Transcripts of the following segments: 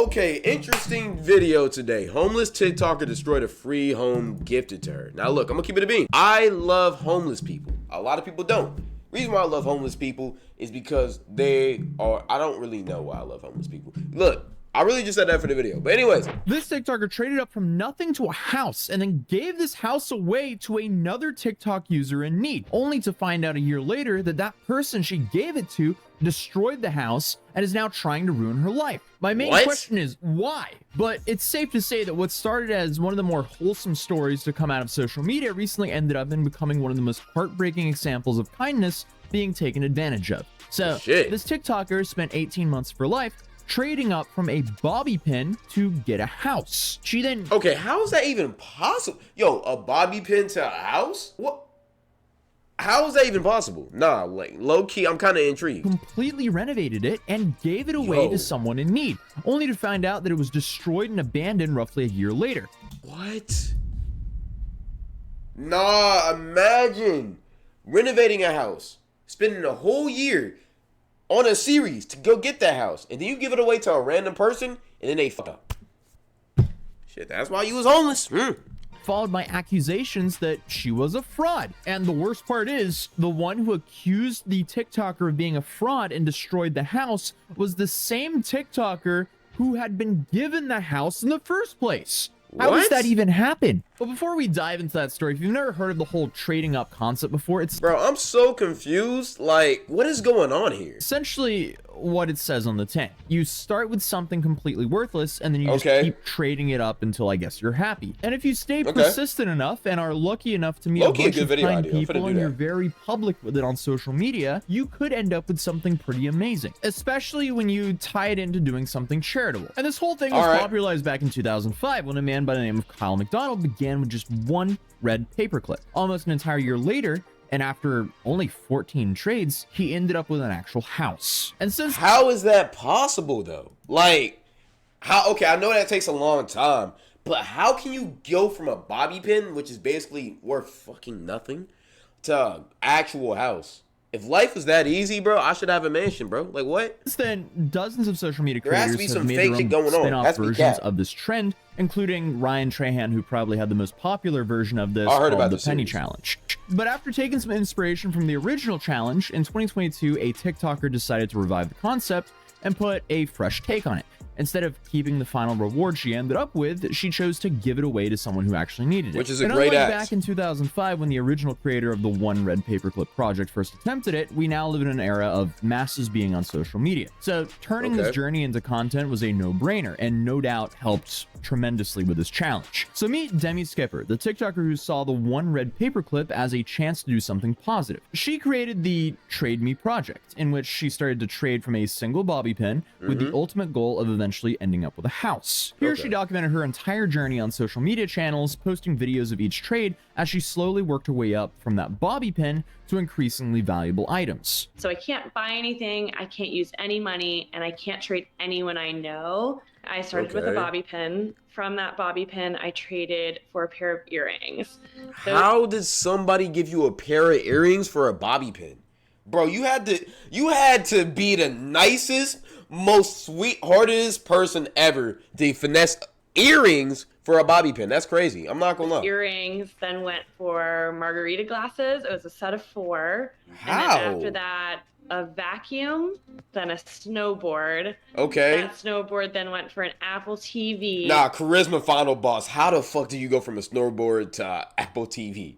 Okay, interesting video today. Homeless TikToker destroyed a free home gifted to her. Now look, I'm gonna keep it a bean. I love homeless people. A lot of people don't. Reason why I love homeless people is because they are, I don't really know why I love homeless people. Look, I really just said that for the video. But anyways. This TikToker traded up from nothing to a house and then gave this house away to another TikTok user in need, only to find out a year later that that person she gave it to destroyed the house and is now trying to ruin her life. My main question is why? But it's safe to say that what started as one of the more wholesome stories to come out of social media recently ended up in becoming one of the most heartbreaking examples of kindness being taken advantage of. So this TikToker spent 18 months of her life trading up from a bobby pin to get a house. She then... Okay, how is that even possible? Yo, a bobby pin to a house? What? How is that even possible? Nah, like, low-key, I'm kind of intrigued. Completely renovated it and gave it away to someone in need, only to find out that it was destroyed and abandoned roughly a year later. What? Nah, imagine renovating a house, spending a whole year on a series to go get that house, and then you give it away to a random person, and then they fuck up. Shit, that's why you was homeless. Followed by accusations that she was a fraud. And the worst part is, the one who accused the TikToker of being a fraud and destroyed the house was the same TikToker who had been given the house in the first place. How does that even happen? But before we dive into that story, if you've never heard of the whole trading up concept before, it's... Bro, I'm so confused. Like, what is going on here? Essentially what it says on the tin. You start with something completely worthless, and then you just keep trading it up until, I guess, you're happy. And if you stay persistent enough and are lucky enough to meet a bunch of kind people and you're very public with it on social media, you could end up with something pretty amazing, especially when you tie it into doing something charitable. And this whole thing was popularized back in 2005 when a man by the name of Kyle McDonald began with just one red paperclip. Almost an entire year later, and after only 14 trades, he ended up with an actual house. And since... How is that possible, though? Like, how... Okay, I know that takes a long time, but how can you go from a bobby pin, which is basically worth fucking nothing, to an actual house? If life was that easy, bro, I should have a mansion, bro. Like, what? Since then, dozens of social media creators have made their own spin-off versions of this trend, including Ryan Trahan, who probably had the most popular version of this, called the Penny Challenge. But after taking some inspiration from the original challenge, in 2022, a TikToker decided to revive the concept and put a fresh take on it. Instead of keeping the final reward she ended up with, she chose to give it away to someone who actually needed it. Which is a great act. Back in 2005, when the original creator of the One Red Paperclip project first attempted it, we now live in an era of masses being on social media. So turning this journey into content was a no-brainer, and no doubt helped tremendously with this challenge. So meet Demi Skipper, the TikToker who saw the One Red Paperclip as a chance to do something positive. She created the Trade Me project, in which she started to trade from a single bobby pin with the ultimate goal of eventually ending up with a house. Here she documented her entire journey on social media channels, posting videos of each trade as she slowly worked her way up from that bobby pin to increasingly valuable items. So I can't buy anything, I can't use any money, and I can't trade anyone I know. I started with a bobby pin. From that bobby pin, I traded for a pair of earrings. How did somebody give you a pair of earrings for a bobby pin? Bro, you had to be the nicest, most sweetheartedest person ever to finesse earrings for a bobby pin. That's crazy. I'm not gonna lie. Earrings then went for margarita glasses. It was a set of 4. How? And then after that, a vacuum, then a snowboard. Okay. That snowboard then went for an Apple TV. Nah, charisma final boss. How the fuck do you go from a snowboard to Apple TV?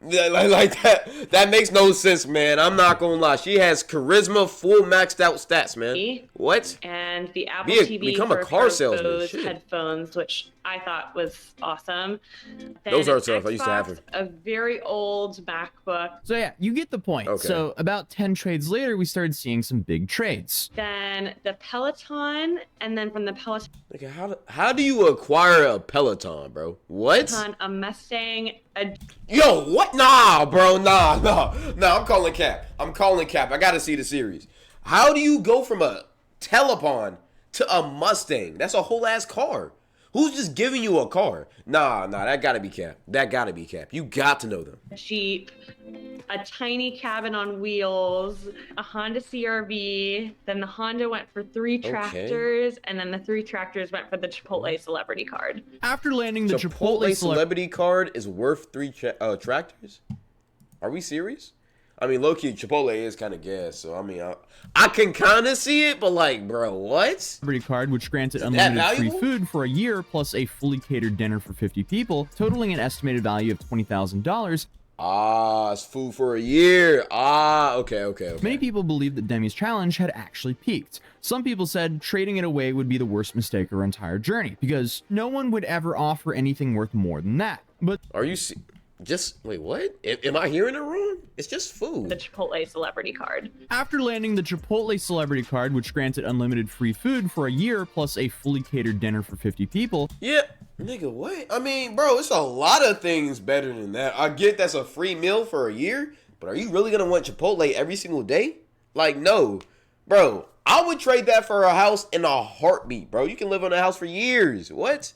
Like that makes no sense, man. I'm not gonna lie. She has charisma, full maxed out stats, man. What? And the Apple TV become a car salesman. Those headphones, which I thought was awesome. Then those are tough. I used to have them. A very old MacBook. So yeah, you get the point. So about 10 trades later, we started seeing some big trades. Then the Peloton, and then from the Peloton. Okay, how do you acquire a Peloton, bro? What? A Mustang. Yo, what? Nah, bro. Nah. I'm calling cap. I gotta see the series. How do you go from a Telefon to a Mustang? That's a whole ass car. Who's just giving you a car? Nah, that gotta be cap. That gotta be cap. You got to know them. A Jeep, a tiny cabin on wheels, a Honda CRV. Then the Honda went for 3 tractors, and then the 3 tractors went for the Chipotle celebrity card. After landing the Chipotle celebrity card is worth 3 tractors? Are we serious? I mean, low-key, Chipotle is kind of gas, so I mean, I can kind of see it, but like, bro, what? Celebrity card, which granted unlimited free food for a year, plus a fully catered dinner for 50 people, totaling an estimated value of $20,000. Ah, it's food for a year. Ah, okay. Many people believe that Demi's challenge had actually peaked. Some people said trading it away would be the worst mistake of her entire journey, because no one would ever offer anything worth more than that. But are you wait, what? Am I hearing it wrong? It's just food. The Chipotle celebrity card. After landing the Chipotle celebrity card, which granted unlimited free food for a year, plus a fully catered dinner for 50 people. Yeah, nigga, what? I mean, bro, it's a lot of things better than that. I get that's a free meal for a year, but are you really gonna want Chipotle every single day? Like, no. Bro, I would trade that for a house in a heartbeat, bro. You can live on a house for years. What?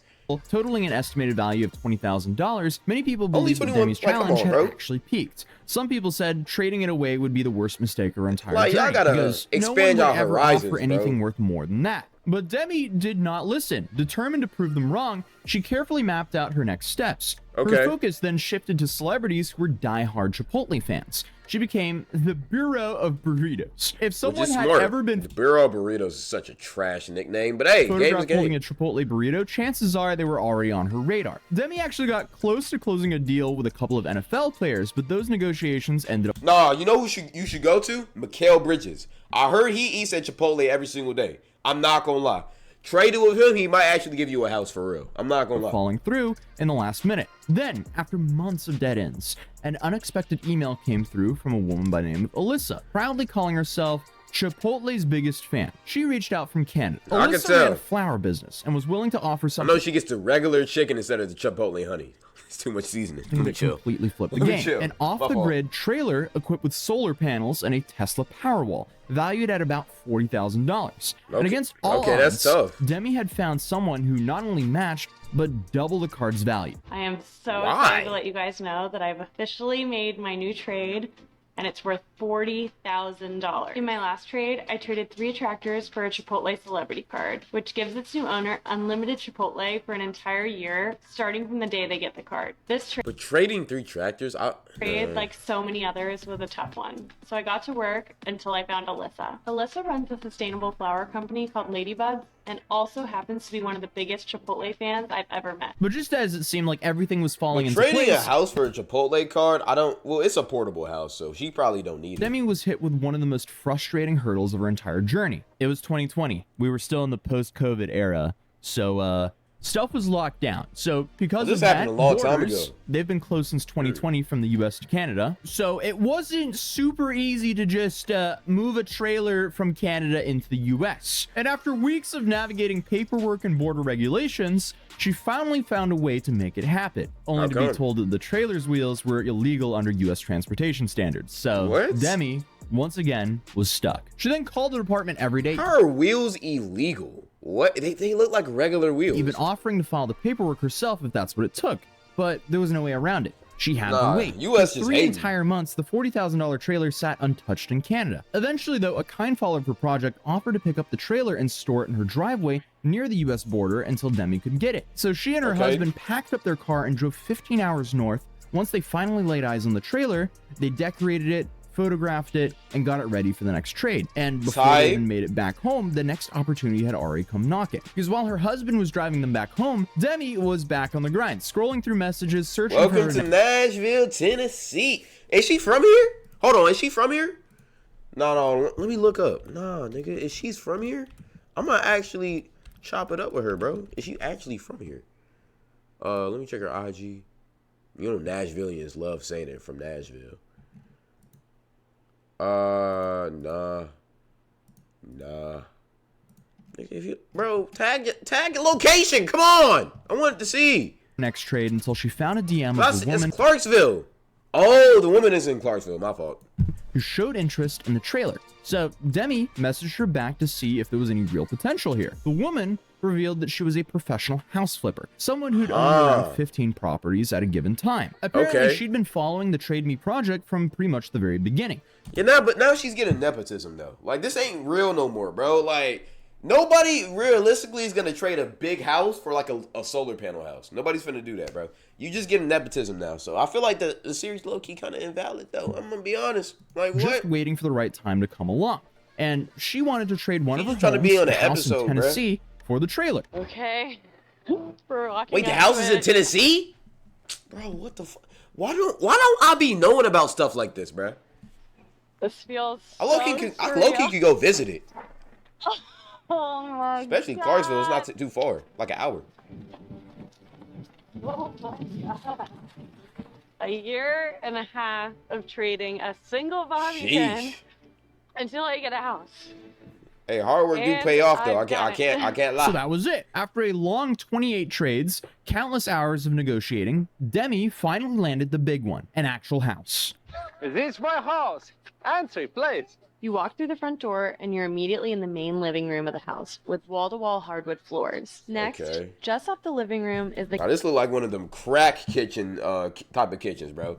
Totaling an estimated value of $20,000, many people believe that Demi's challenge had actually peaked. Some people said trading it away would be the worst mistake of her entire journey, y'all gotta because expand no one would your ever horizons, offer anything bro. worth more than that. But Demi did not listen. Determined to prove them wrong, she carefully mapped out her next steps. Okay. Her focus then shifted to celebrities who were die-hard Chipotle fans. She became the Bureau of Burritos. If someone had ever been... The Bureau of Burritos is such a trash nickname, but hey, photographed holding a Chipotle burrito, chances are they were already on her radar. Demi actually got close to closing a deal with a couple of NFL players, but those negotiations ended up... Nah, you know who you should go to? Mikal Bridges. I heard he eats at Chipotle every single day. I'm not gonna lie. Trade it with him, he might actually give you a house for real. I'm not gonna lie. Falling through in the last minute. Then, after months of dead ends, an unexpected email came through from a woman by the name of Alyssa, proudly calling herself Chipotle's biggest fan. She reached out from Canada. I can Alyssa tell. ran a flower business and was willing to offer something. I know she gets the regular chicken instead of the Chipotle honey. It's too much seasoning. Let me completely flip the game. An off-the-grid trailer equipped with solar panels and a Tesla Powerwall, valued at about $40,000. Okay. And against all odds, that's tough. Demi had found someone who not only matched, but double the card's value. I am so excited to let you guys know that I've officially made my new trade, and it's worth $40,000. In my last trade, I traded 3 tractors for a Chipotle celebrity card, which gives its new owner unlimited Chipotle for an entire year, starting from the day they get the card. This But trading 3 tractors, trade, like so many others, was a tough one. So I got to work until I found Alyssa. Alyssa runs a sustainable flower company called Ladybugs, and also happens to be one of the biggest Chipotle fans I've ever met. But just as it seemed like everything was falling into trading place, a house for a Chipotle card, well, it's a portable house, so she probably don't need it. Demi was hit with one of the most frustrating hurdles of her entire journey. It was 2020. We were still in the post-COVID era, so stuff was locked down. So because of that, happened a long time ago. They've been closed since 2020 from the US to Canada. So it wasn't super easy to just move a trailer from Canada into the US. And after weeks of navigating paperwork and border regulations, she finally found a way to make it happen, only to be told that the trailer's wheels were illegal under US transportation standards. So Demi, once again, was stuck. She then called the department every day. How are wheels illegal? What? They look like regular wheels. Even offering to file the paperwork herself if that's what it took. But there was no way around it. She had to wait. US For just 3 hating. entire months, the $40,000 trailer sat untouched in Canada. Eventually, though, a kind follower of her project offered to pick up the trailer and store it in her driveway near the US border until Demi could get it. So she and her husband packed up their car and drove 15 hours north. Once they finally laid eyes on the trailer, they decorated it, photographed it, and got it ready for the next trade. And before they even made it back home, the next opportunity had already come knocking. Because while her husband was driving them back home, Demi was back on the grind, scrolling through messages, searching for her... Welcome to Nashville, Tennessee. Is she from here? Hold on, is she from here? No, let me look up. Nah, nigga, is she from here? I'm gonna actually chop it up with her, bro. Is she actually from here? Let me check her IG. You know Nashvillians love saying it, from Nashville. Nah. If you, bro, tag your location. Come on, I wanted to see. Next trade until she found a DM of a woman. It's Clarksville. Oh, the woman is in Clarksville. My fault. Who showed interest in the trailer. So Demi messaged her back to see if there was any real potential here. The woman revealed that she was a professional house flipper, someone who'd owned around 15 properties at a given time. Apparently, she'd been following the Trade Me project from pretty much the very beginning. Yeah, but now she's getting nepotism, though. Like, this ain't real no more, bro. Like, nobody realistically is going to trade a big house for, like, a solar panel house. Nobody's finna do that, bro. You just getting nepotism now. So I feel like the series low-key kind of invalid, though. I'm going to be honest. Like, what? Just waiting for the right time to come along. And she wanted to trade one of her homes, trying to be on a an house episode, in Tennessee, for the trailer. Okay. Wait, the house is in Tennessee? Bro, what the fuck? Why don't I be knowing about stuff like this, bro? This feels I low-key could go visit it. Oh my Especially God. Clarksville. It's not too far. Like an hour. Oh my God. A year and a half of trading a single bobby pin until I get a house. Hey, hard work do pay off, though. I can't lie. So that was it. After a long 28 trades, countless hours of negotiating, Demi finally landed the big one, an actual house. Is this my house? Answer, please. You walk through the front door and you're immediately in the main living room of the house with wall-to-wall hardwood floors. Next, just off the living room is the... Now, this look like one of them crack kitchen type of kitchens, bro.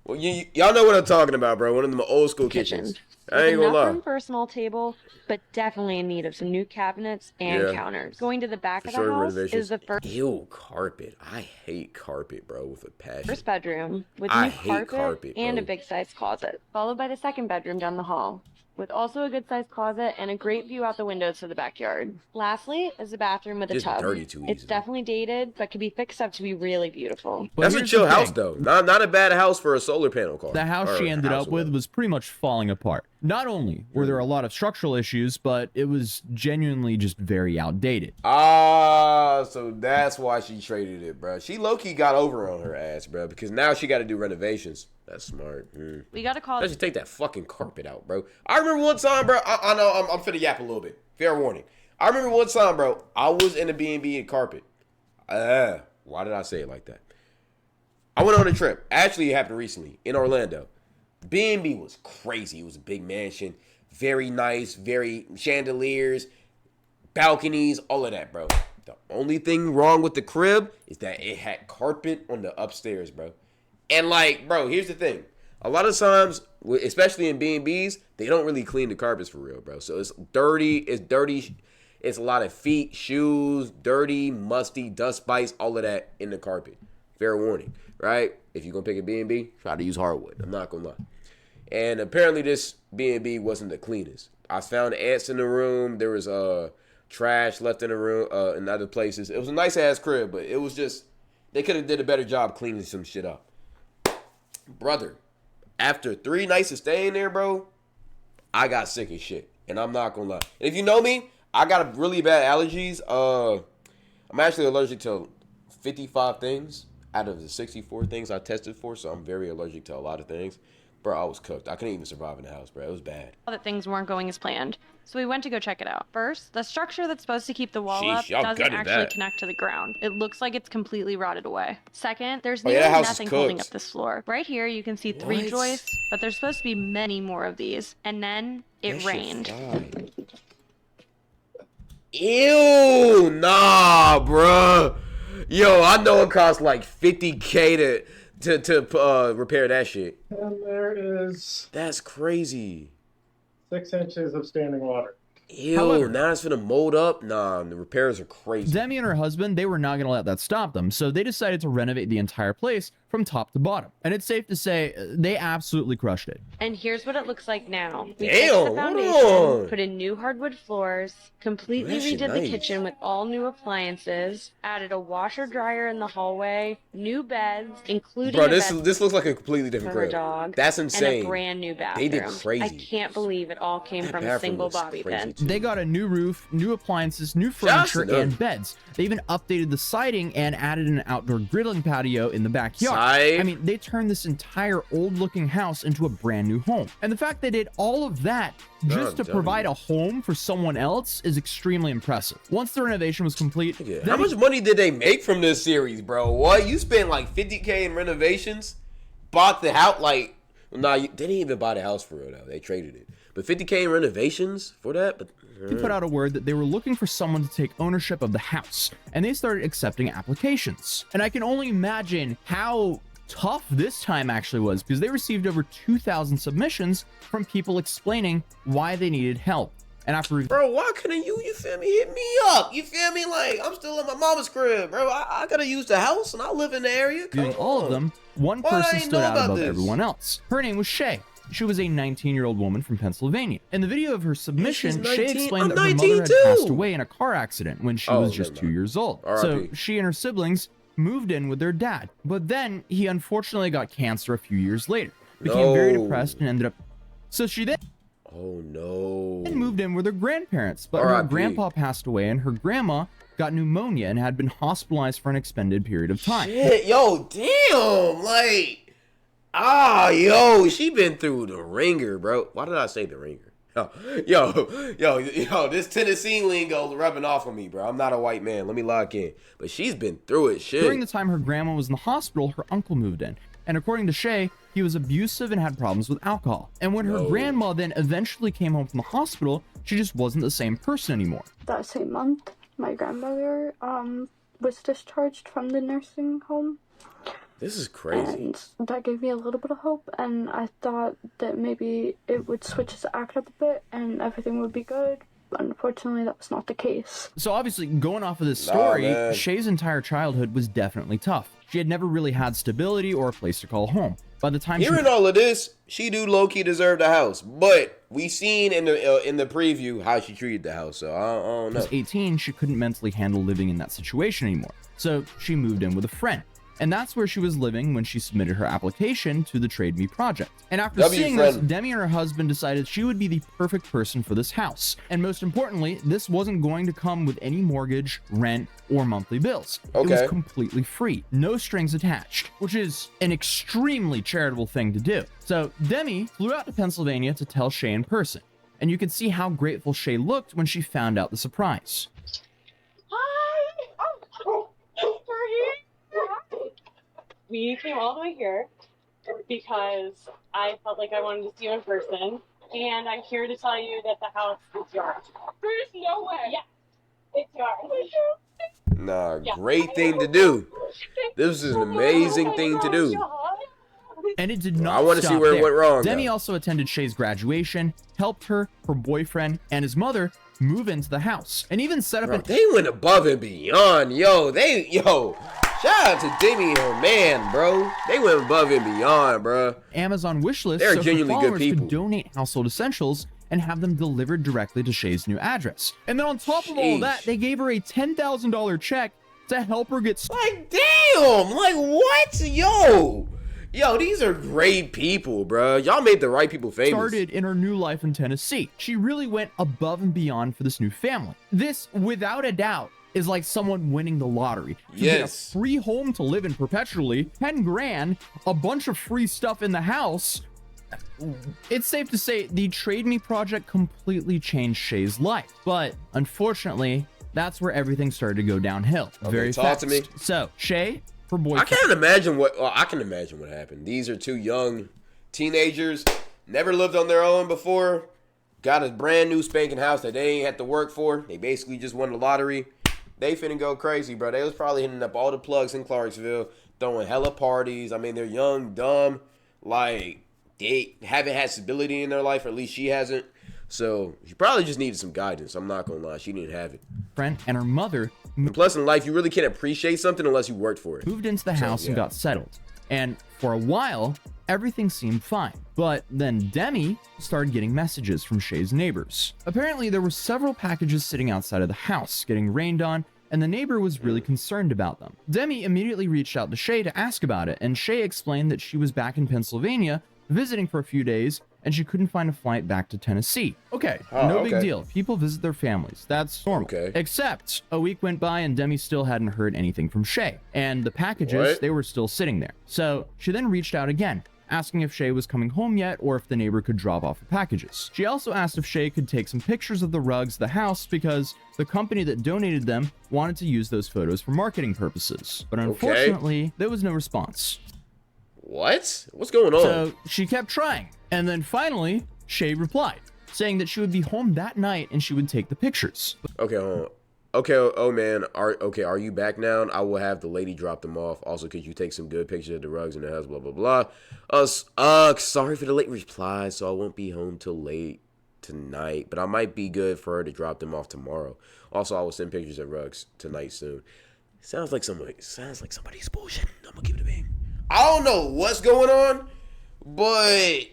Well, y'all know what I'm talking about, bro. One of them old school kitchens. I ain't gonna lie. Enough room for a small table, but definitely in need of some new cabinets and counters. Going to the back of the house is the first... Ew, carpet. I hate carpet, bro, with a passion. First bedroom with new carpet and a big-sized closet, followed by the second bedroom down the hall, with also a good-sized closet and a great view out the windows to the backyard. Lastly is the bathroom with a tub. Dirty too easily. It's definitely dated, but can be fixed up to be really beautiful. That's a chill house, though. Not a bad house for a solar panel car. The house she ended up with was pretty much falling apart. Not only were there a lot of structural issues, but it was genuinely just very outdated. Ah, so that's why she traded it, bro. She low-key got over on her ass, bro, because now she got to do renovations. That's smart. We got to call... Let's just take that fucking carpet out, bro. I remember one time, bro. I know I'm finna yap a little bit. Fair warning. I remember one time, bro. I was in a B&B in carpet. Why did I say it like that? I went on a trip. Actually, it happened recently in Orlando. B&B was crazy. It was a big mansion. Very nice. Very chandeliers, balconies, all of that, bro. The only thing wrong with the crib is that it had carpet on the upstairs, bro. And like, bro, here's the thing. A lot of times, especially in B&Bs, they don't really clean the carpets for real, bro. So it's dirty. It's a lot of feet, shoes, dirty, musty, dust bites, all of that in the carpet. Fair warning, right? If you're going to pick a B&B, try to use hardwood. I'm not going to lie. And apparently this B&B wasn't the cleanest. I found ants in the room. There was trash left in the room in other places. It was a nice-ass crib, but it was just, they could have did a better job cleaning some shit up. Brother, after 3 nights of staying there, bro, I got sick as shit. And I'm not going to lie. And if you know me, I got really bad allergies. I'm actually allergic to 55 things out of the 64 things I tested for, so I'm very allergic to a lot of things. Bro, I was cooked. I couldn't even survive in the house, bro. It was bad. That things weren't going as planned, so we went to go check it out. First, the structure that's supposed to keep the wall up doesn't actually connect to the ground. It looks like it's completely rotted away. Second, there's nearly nothing holding up this floor. Right here, you can see 3 joists, but there's supposed to be many more of these. And then it rained. Ew, nah, bro. Yo, I know it costs like $50K to repair that shit. And there is... That's crazy. 6 inches of standing water. Ew, However, now it's gonna mold up? Nah, the repairs are crazy. Demi and her husband, they were not going to let that stop them, so they decided to renovate the entire place from top to bottom. And it's safe to say they absolutely crushed it. And here's what it looks like now. We Damn, fixed the hold foundation, on. put in new hardwood floors, completely That shit redid the nice. kitchen with all new appliances, added a washer dryer in the hallway, new beds, including Bro, a this bed looks like a completely different for her crib. dog. That's insane. And a brand new bathroom. They did crazy. I can't believe it all came That from a bathroom single looks bobby crazy pin. too. They got a new roof, new appliances, new Shout out to furniture, them. and beds. They even updated the siding and added an outdoor grilling patio in the backyard. Side? I mean, they turned this entire old-looking house into a brand new home. And the fact they did all of that just to provide a home for someone else is extremely impressive. Once the renovation was complete, How much money did they make from this series, bro? What? You spent like $50K in renovations? Bought the house? Like, nah, they didn't even buy the house for real, though. They traded it. But 50K in renovations for that? But He put out a word that they were looking for someone to take ownership of the house, and they started accepting applications. And I can only imagine how tough this time actually was, because they received over 2,000 submissions from people explaining why they needed help. And after bro, why couldn't you feel me, hit me up? You feel me? Like, I'm still in my mama's crib, bro. I gotta use the house and I live in the area. doing all of them, one person stood out above everyone else. Her name was Shay. She was a 19-year-old woman from Pennsylvania. In the video of her submission, Shay explained that her mother had passed away in a car accident when she was just 2 years old. So she and her siblings moved in with their dad. But then he unfortunately got cancer a few years later, became very depressed, and ended up... So she then... Oh no. And moved in with her grandparents, but her grandpa passed away and her grandma got pneumonia and had been hospitalized for an extended period of time. Shit, yo, damn, like, yo, she been through the ringer, bro. Why did I say the ringer? Yo, this Tennessee lingo rubbing off on me, bro. I'm not a white man. Let me lock in. But she's been through it, shit. During the time her grandma was in the hospital, her uncle moved in. And according to Shay, he was abusive and had problems with alcohol. And when her grandma then eventually came home from the hospital, she just wasn't the same person anymore. That same month, my grandmother was discharged from the nursing home. This is crazy. And that gave me a little bit of hope, and I thought that maybe it would switch his act up a bit and everything would be good. But unfortunately, that was not the case. So obviously, going off of this story, Shay's entire childhood was definitely tough. She had never really had stability or a place to call home. By the time hearing all of this, she do low-key deserve the house. But we seen in the preview how she treated the house, so I don't know. She was 18, she couldn't mentally handle living in that situation anymore. So she moved in with a friend. And that's where she was living when she submitted her application to the Trade Me project. And after seeing this, Demi and her husband decided she would be the perfect person for this house. And most importantly, this wasn't going to come with any mortgage, rent, or monthly bills. It was completely free, no strings attached, which is an extremely charitable thing to do. So Demi flew out to Pennsylvania to tell Shay in person. And you can see how grateful Shay looked when she found out the surprise. We came all the way here because I felt like I wanted to see you in person, and I'm here to tell you that the house is yours. There's no way. Yeah, it's yours. Nah, great thing to do. This is an amazing thing to do. And it did not I want to see where it went wrong. Demi also attended Shay's graduation, helped her boyfriend, and his mother move into the house, and even set up They went above and beyond. Shout out to Demi and her man, bro. They went above and beyond, bro. Amazon wish list, They're so genuinely good people. Could donate household essentials and have them delivered directly to Shay's new address. And then on top of all that, they gave her a $10,000 check to help her get... Like, damn! Like, what? Yo, these are great people, bro. Y'all made the right people famous. Started in her new life in Tennessee. She really went above and beyond for this new family. This, without a doubt, is like someone winning the lottery. To get a free home to live in perpetually, 10 grand, a bunch of free stuff in the house. It's safe to say the Trade Me project completely changed Shay's life. But unfortunately, that's where everything started to go downhill very fast. Talk to me. So, Shay, her boyfriend... I can imagine what happened. These are two young teenagers, never lived on their own before, got a brand new spanking house that they ain't had to work for. They basically just won the lottery. They finna go crazy, bro. They was probably hitting up all the plugs in Clarksville, throwing hella parties. I mean, they're young, dumb, like, they haven't had stability in their life, or at least she hasn't. So she probably just needed some guidance. I'm not gonna lie, she didn't have it. Friend and her mother... And plus, in life, you really can't appreciate something unless you worked for it. Moved into the house and got settled. And for a while, everything seemed fine. But then Demi started getting messages from Shay's neighbors. Apparently, there were several packages sitting outside of the house, getting rained on, and the neighbor was really concerned about them. Demi immediately reached out to Shay to ask about it, and Shay explained that she was back in Pennsylvania, visiting for a few days, and she couldn't find a flight back to Tennessee. Okay, no big deal. People visit their families. That's normal. Except a week went by and Demi still hadn't heard anything from Shay. And the packages, they were still sitting there. So she then reached out again, asking if Shay was coming home yet or if the neighbor could drop off the packages. She also asked if Shay could take some pictures of the rugs, the house, because the company that donated them wanted to use those photos for marketing purposes. But unfortunately, there was no response. What? What's going on? So she kept trying. And then finally, Shay replied. saying that she would be home that night and she would take the pictures. Okay, hold on. Okay, oh man, are you back now? I will have the lady drop them off. Also, could you take some good pictures of the rugs in the house, blah, blah, blah. Sorry for the late reply, so I won't be home till late tonight, but I might be good for her to drop them off tomorrow. Also, I will send pictures of rugs tonight soon. Sounds like somebody's bullshitting. I'm gonna give it a bang. I don't know what's going on, but it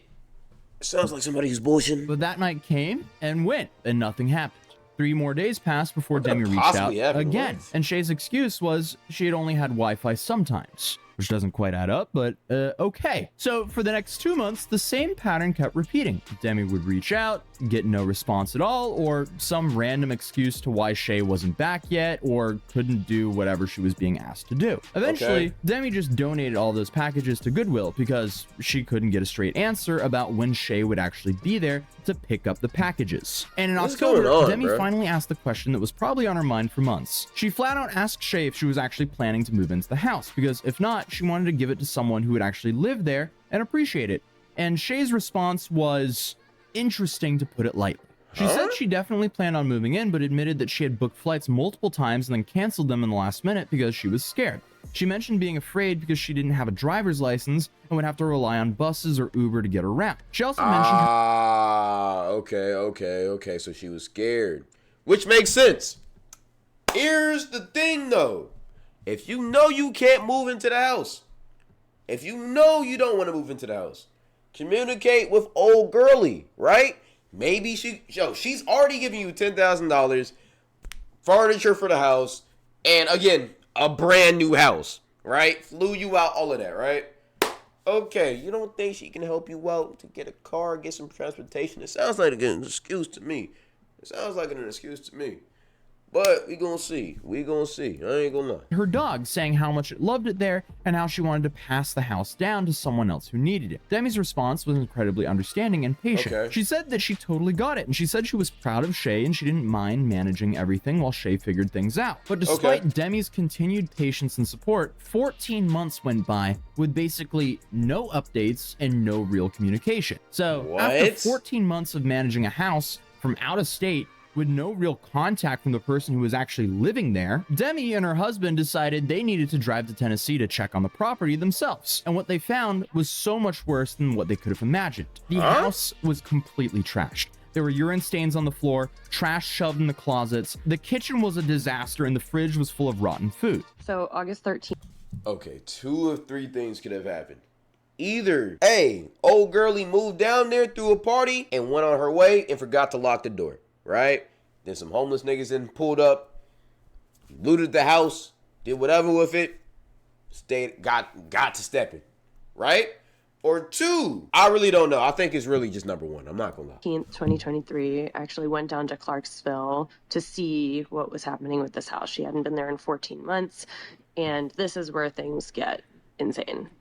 sounds like somebody's bullshitting. But that night came and went, and nothing happened. 3 more days passed before Demi reached out again, and Shay's excuse was she had only had Wi-Fi sometimes, which doesn't quite add up, but okay. So for the next 2 months, the same pattern kept repeating. Demi would reach out, get no response at all, or some random excuse to why Shay wasn't back yet or couldn't do whatever she was being asked to do. Eventually, Demi just donated all those packages to Goodwill because she couldn't get a straight answer about when Shay would actually be there to pick up the packages. And in October, Demi finally asked the question that was probably on her mind for months. She flat out asked Shay if she was actually planning to move into the house, because if not, she wanted to give it to someone who would actually live there and appreciate it. And Shay's response was interesting, to put it lightly. She said she definitely planned on moving in, but admitted that she had booked flights multiple times and then canceled them in the last minute because she was scared. She mentioned being afraid because she didn't have a driver's license and would have to rely on buses or Uber to get around. She also mentioned... Okay. So she was scared, which makes sense. Here's the thing, though. If you know you can't move into the house, if you know you don't want to move into the house, communicate with old girly, right? Maybe she's already giving you $10,000, furniture for the house, and again, a brand new house, right? Flew you out, all of that, right? Okay, you don't think she can help you out to get a car, get some transportation? It sounds like an excuse to me. But we gonna see. I ain't gonna lie. Her dog, saying how much it loved it there and how she wanted to pass the house down to someone else who needed it. Demi's response was incredibly understanding and patient. She said that she totally got it, and she said she was proud of Shay and she didn't mind managing everything while Shay figured things out. But despite Demi's continued patience and support, 14 months went by with basically no updates and no real communication. So after 14 months of managing a house from out of state, with no real contact from the person who was actually living there, Demi and her husband decided they needed to drive to Tennessee to check on the property themselves. And what they found was so much worse than what they could have imagined. The house was completely trashed. There were urine stains on the floor, trash shoved in the closets, the kitchen was a disaster, and the fridge was full of rotten food. So August 13th. Okay, 2 of 3 things could have happened. Either A, old girlie moved down there through a party and went on her way and forgot to lock the door. Right? Then some homeless niggas then pulled up, looted the house, did whatever with it, got to stepping. Right? Or 2, I really don't know. I think it's really just number 1. I'm not gonna lie. 2023, actually went down to Clarksville to see what was happening with this house. She hadn't been there in 14 months, and this is where things get insane.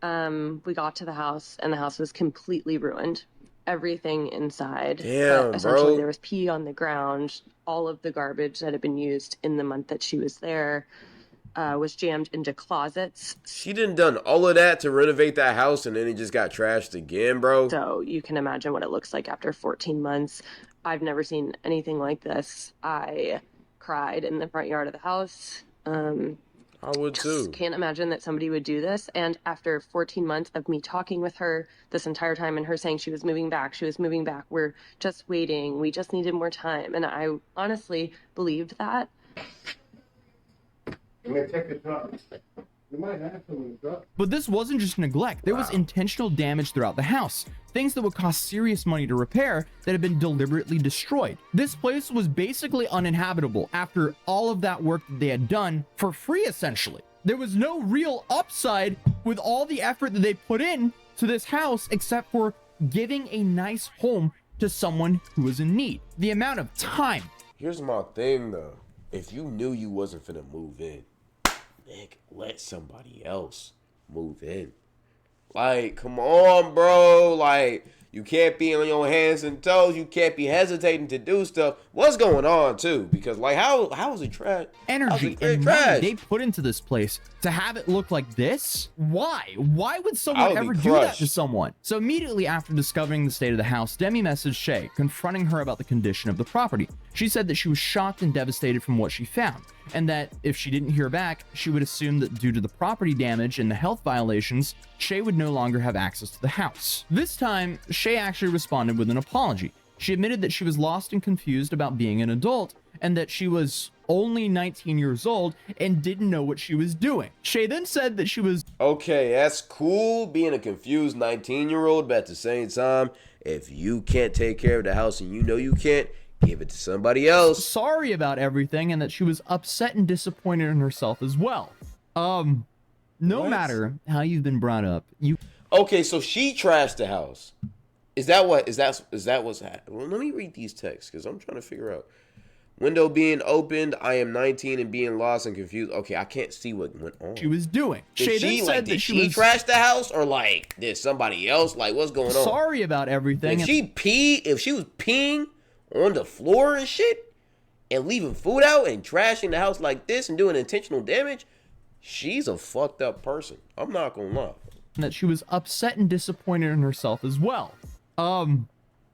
We got to the house, and the house was completely ruined. Everything inside. Damn, essentially, bro. there was pee on the ground. All of the garbage that had been used in the month that she was there was jammed into closets. She done all of that to renovate that house, and then it just got trashed again, bro. So you can imagine what it looks like after 14 months. I've never seen anything like this. I cried in the front yard of the house. I would too. Can't imagine that somebody would do this. And after 14 months of me talking with her this entire time and her saying she was moving back, we're just waiting, we just needed more time. And I honestly believed that. I'm gonna take the truck. You might have some in the truck. But this wasn't just neglect. There was intentional damage throughout the house. Things that would cost serious money to repair that had been deliberately destroyed. This place was basically uninhabitable after all of that work that they had done for free, essentially. There was no real upside with all the effort that they put in to this house except for giving a nice home to someone who was in need. The amount of time. Here's my thing, though. If you knew you wasn't finna move in, Nick, let somebody else move in. Like, come on, bro. Like, You can't be on your hands and toes. You can't be hesitating to do stuff. What's going on too? Because like, how is it trash? Energy and money they put into this place to have it look like this? Why? Why would someone ever do that to someone? So immediately after discovering the state of the house, Demi messaged Shay, confronting her about the condition of the property. She said that she was shocked and devastated from what she found, and that if she didn't hear back, she would assume that due to the property damage and the health violations, Shay would no longer have access to the house. This time, Shay actually responded with an apology. She admitted that she was lost and confused about being an adult, and that she was only 19 years old and didn't know what she was doing. Shay then said that she was okay, that's cool being a confused 19-year-old, but at the same time, if you can't take care of the house and you know you can't, give it to somebody else. Sorry about everything, and that she was upset and disappointed in herself as well. No matter how you've been brought up, okay, so she trashed the house. Is that what's happening? Well, let me read these texts because I'm trying to figure out. Window being opened. I am 19 and being lost and confused. Okay, I can't see what went on. She was doing. Did she trash the house, or like did somebody else? Like, what's going on? Sorry about everything. If she was peeing on the floor and shit, and leaving food out and trashing the house like this and doing intentional damage, she's a fucked up person. I'm not gonna lie. That she was upset and disappointed in herself as well.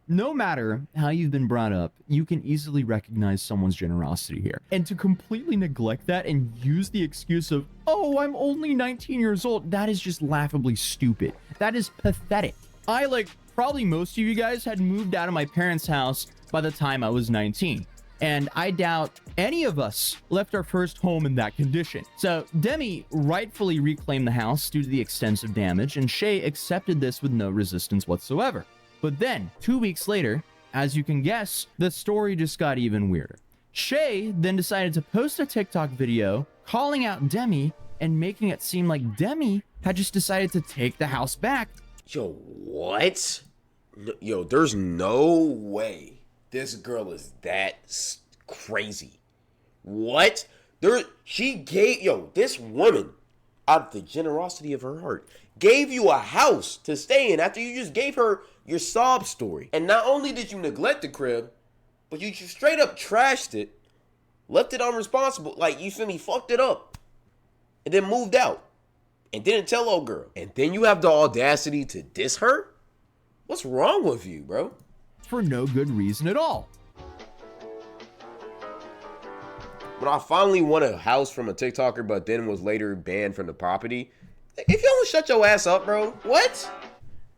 No matter how you've been brought up, you can easily recognize someone's generosity here. And to completely neglect that and use the excuse of, oh, I'm only 19 years old, that is just laughably stupid. That is pathetic. Probably most of you guys had moved out of my parents' house by the time I was 19. And I doubt any of us left our first home in that condition. So Demi rightfully reclaimed the house due to the extensive damage, and Shay accepted this with no resistance whatsoever. But then, 2 weeks later, as you can guess, the story just got even weirder. Shay then decided to post a TikTok video calling out Demi and making it seem like Demi had just decided to take the house back. Yo, what? Yo, there's no way this girl is that crazy. What? This woman, out of the generosity of her heart, gave you a house to stay in after you just gave her your sob story. And not only did you neglect the crib, but you just straight up trashed it, left it unresponsible, like, you feel me, fucked it up, and then moved out and didn't tell old girl. And then you have the audacity to diss her? What's wrong with you, bro? For no good reason at all. When I finally won a house from a TikToker, but then was later banned from the property, if you don't shut your ass up, bro, what?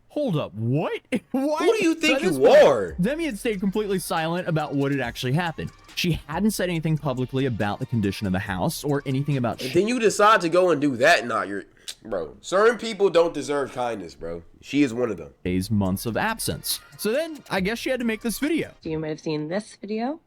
Hold up, what? What? Who do you think you are? Demi had stayed completely silent about what had actually happened. She hadn't said anything publicly about the condition of the house or anything about and then you decide to go and do that. Bro, certain people don't deserve kindness, bro. She is one of them. Days, months of absence. So then I guess she had to make this video. You might have seen this video.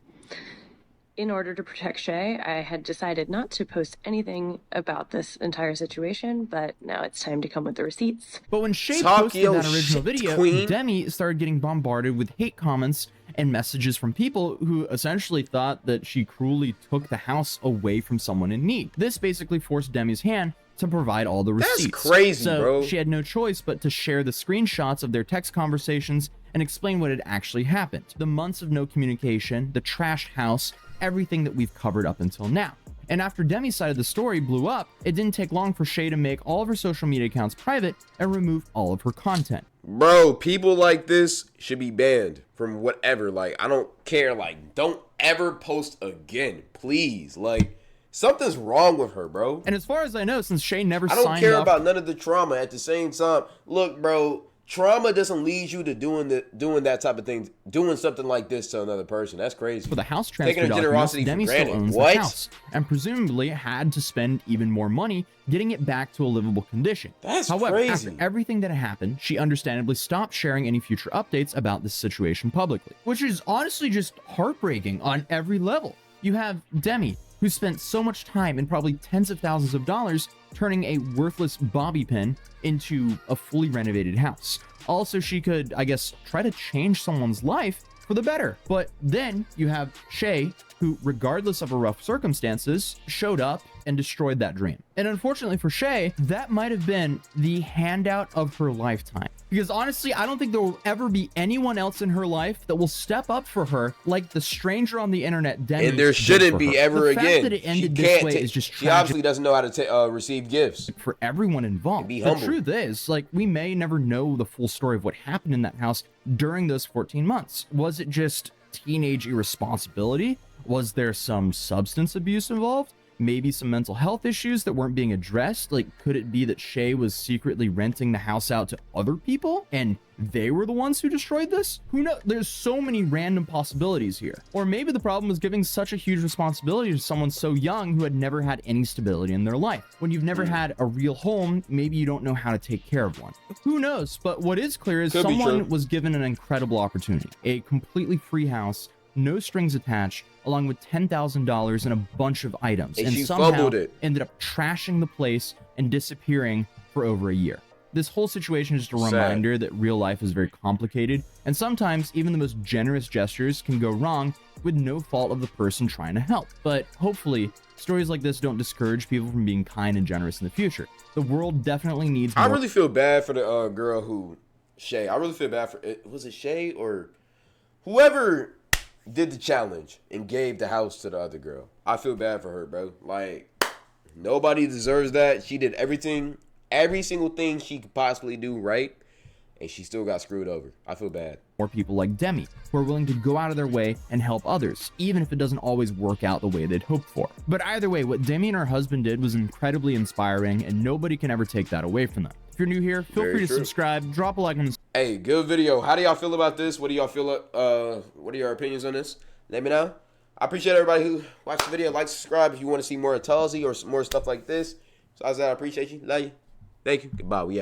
In order to protect Shay, I had decided not to post anything about this entire situation, but now it's time to come with the receipts. But when Shay posted that original video, Demi started getting bombarded with hate comments and messages from people who essentially thought that she cruelly took the house away from someone in need. This basically forced Demi's hand to provide all the receipts. That's crazy, bro. She had no choice but to share the screenshots of their text conversations and explain what had actually happened. The months of no communication, the trashed house, everything that we've covered up until now. And after Demi's side of the story blew up, it didn't take long for Shay to make all of her social media accounts private and remove all of her content. Bro, people like this should be banned from whatever. Like, I don't care. Like, don't ever post again, please. Like, something's wrong with her, bro. And as far as I know, since Shay never signed up, I don't care about none of the trauma. At the same time, look, bro, trauma doesn't lead you to doing that type of thing, doing something like this to another person. That's crazy. For the house transfer documents, Demi still owns the house, and presumably had to spend even more money getting it back to a livable condition. However, after everything that happened, she understandably stopped sharing any future updates about this situation publicly, which is honestly just heartbreaking on every level. You have Demi, who spent so much time and probably tens of thousands of dollars turning a worthless bobby pin into a fully renovated house. Also, she could, I guess, try to change someone's life for the better. But then you have Shay, who, regardless of her rough circumstances, showed up and destroyed that dream. And unfortunately for Shay, that might have been the handout of her lifetime. Because honestly, I don't think there will ever be anyone else in her life that will step up for her like the stranger on the internet Demi. And there shouldn't be ever the again. Fact that it ended this way is just tragic. She obviously doesn't know how to receive gifts. For everyone involved. Be the humble. truth is, like, we may never know the full story of what happened in that house during those 14 months. Was it just teenage irresponsibility? Was there some substance abuse involved? Maybe some mental health issues that weren't being addressed? Like, could it be that Shay was secretly renting the house out to other people and they were the ones who destroyed this? Who knows? There's so many random possibilities here. Or maybe the problem was giving such a huge responsibility to someone so young who had never had any stability in their life. When you've never had a real home, maybe you don't know how to take care of one. Who knows? But what is clear is someone was given an incredible opportunity. A completely free house, no strings attached, along with $10,000 and a bunch of items, and she somehow fumbled it. Ended up trashing the place and disappearing for over a year. This whole situation is just a reminder that real life is very complicated, and sometimes even the most generous gestures can go wrong with no fault of the person trying to help. But hopefully, stories like this don't discourage people from being kind and generous in the future. The world definitely needs more. I really feel bad for the girl who, Shay. I really feel bad for it. Was it Shay or whoever did the challenge and gave the house to the other girl? I feel bad for her, bro. Like, nobody deserves that. She did everything, every single thing she could possibly do right, and she still got screwed over. I feel bad. More people like Demi, who are willing to go out of their way and help others, even if it doesn't always work out the way they'd hoped for. But either way, what Demi and her husband did was incredibly inspiring, and nobody can ever take that away from them. If you're new here, feel free to subscribe, drop a like on this. Hey, good video. How do y'all feel about this? What do y'all feel? What are your opinions on this? Let me know. I appreciate everybody who watched the video. Like, subscribe if you want to see more of Tulsi or more stuff like this. So, as I appreciate you. Love you. Thank you. Goodbye. We out.